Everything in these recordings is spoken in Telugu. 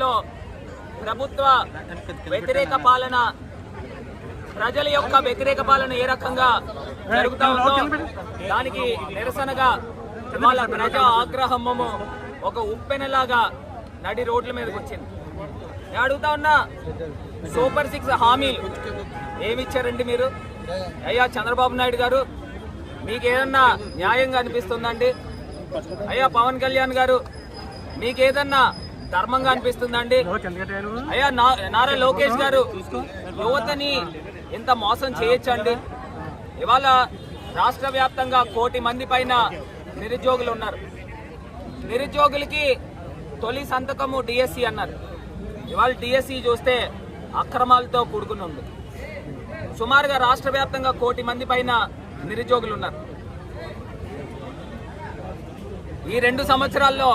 లో ప్రభుత్వ వ్యతిరేక పాలన, ప్రజల యొక్క వ్యతిరేక పాలన ఏ రకంగా జరుగుతా ఉందో దానికి నిరసనగా ఇవాళ ప్రజా ఆగ్రహము ఒక ఉప్పెనలాగా నడి రోడ్ల మీదకి వచ్చింది. నేను అడుగుతా ఉన్నా, సూపర్ 6 హామీలు ఏమిచ్చారండి మీరు? అయ్యా చంద్రబాబు నాయుడు గారు, మీకు ఏదన్నా న్యాయంగా అనిపిస్తుందండి? అయ్యా పవన్ కళ్యాణ్ గారు, మీకేదన్నా ధర్మంగా అనిపిస్తుందండి? అయ్యా నారా లోకేష్ గారు, యువతని ఇంత మోసం చేయొచ్చండి? ఇవాళ రాష్ట్ర వ్యాప్తంగా 1 కోటి మంది పైన నిరుద్యోగులు ఉన్నారు. నిరుద్యోగులకి తొలి సంతకము డిఎస్సి అన్నారు. ఇవాళ డిఎస్సి చూస్తే అక్రమాలతో కూడుకుని ఉంది. సుమారుగా రాష్ట్ర వ్యాప్తంగా 1 కోటి మంది పైన నిరుద్యోగులు ఉన్నారు. ఈ 2 సంవత్సరాల్లో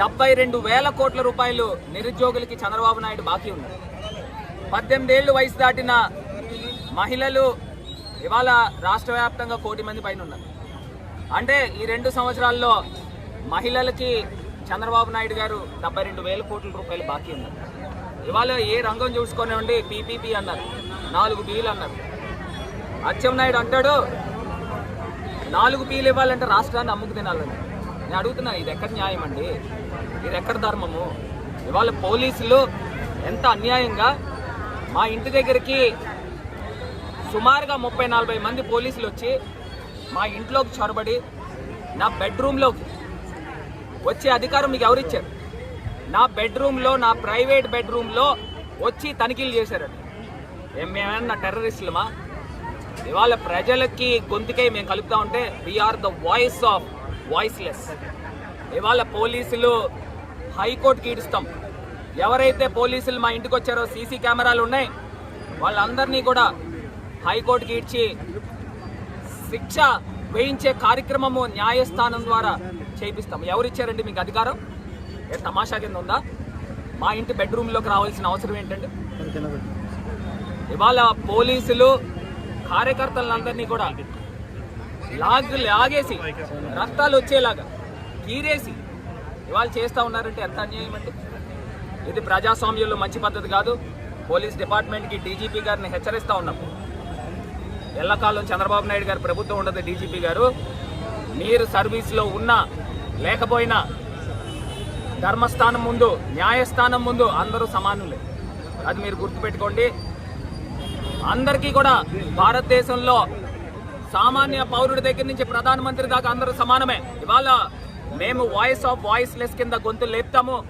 72,000 కోట్ల రూపాయలు నిరుద్యోగులకి చంద్రబాబు నాయుడు బాకీ ఉన్నారు. 18 ఏళ్లు వయసు దాటిన మహిళలు ఇవాళ రాష్ట్ర వ్యాప్తంగా 1 కోటి మంది పైన ఉన్నారు. అంటే ఈ 2 సంవత్సరాల్లో మహిళలకి చంద్రబాబు నాయుడు గారు 72,000 కోట్ల రూపాయలు బాకీ ఉన్నారు. ఇవాళ ఏ రంగం చూసుకునేవండి, పీపీపీ అన్నారు, 4 Pలు అన్నారు. అచ్చెన్నాయుడు అంటాడు 4 Pలు ఇవ్వాలంటే రాష్ట్రాన్ని అమ్ముకు తినాలని. నేను అడుగుతున్నా, ఇది ఎక్కడ న్యాయం అండి? ఇది ఎక్కడ ధర్మము? ఇవాళ పోలీసులు ఎంత అన్యాయంగా మా ఇంటి దగ్గరికి సుమారుగా 30-40 మంది పోలీసులు వచ్చి మా ఇంట్లోకి చొరబడి నా బెడ్రూమ్లోకి వచ్చే అధికారం మీకు ఎవరిచ్చారు? నా బెడ్రూమ్లో, నా ప్రైవేట్ బెడ్రూమ్లో వచ్చి తనిఖీలు చేశారండి. మేమేమన్నా టెర్రరిస్టులమా? ఇవాళ ప్రజలకి గొంతుకై మేము కలుపుతా ఉంటే we are the voice of voiceless. ఇవాళ పోలీసులు హైకోర్టుకి ఈడుస్తాం. ఎవరైతే పోలీసులు మా ఇంటికి వచ్చారో సీసీ కెమెరాలు ఉన్నాయి, వాళ్ళందరినీ కూడా హైకోర్టుకి ఈడ్చి శిక్ష వేయించే కార్యక్రమము న్యాయస్థానం ద్వారా చేయిస్తాం. ఎవరిచ్చారండి మీకు అధికారం? ఏ తమాషా కింద ఉందా? మా ఇంటి బెడ్రూమ్లోకి రావాల్సిన అవసరం ఏంటండి? ఇవాళ పోలీసులు కార్యకర్తలందరినీ కూడా లాగేసి రక్తాలు వచ్చేలాగా కీరేసి ఇవాళ చేస్తూ ఉన్నారంటే ఎంత అన్యాయం అండి? ఇది ప్రజాస్వామ్యంలో మంచి పద్ధతి కాదు. పోలీస్ డిపార్ట్మెంట్కి డీజీపీ గారిని హెచ్చరిస్తూ ఉన్నాం. ఎల్లకాలం చంద్రబాబు నాయుడు గారు ప్రభుత్వం ఉండదు. డీజీపీ గారు, మీరు సర్వీస్లో ఉన్నా లేకపోయినా ధర్మస్థానం ముందు, న్యాయస్థానం ముందు అందరూ సమానులే. అది మీరు గుర్తుపెట్టుకోండి. అందరికీ కూడా భారతదేశంలో సామాన్య పౌరుడి దగ్గర నుంచి ప్రధానమంత్రి దాకా అందరూ సమానమే. ఇవాళ మేము వాయిస్ ఆఫ్ వాయిస్లెస్ కింద గొంతు లేపుతాము.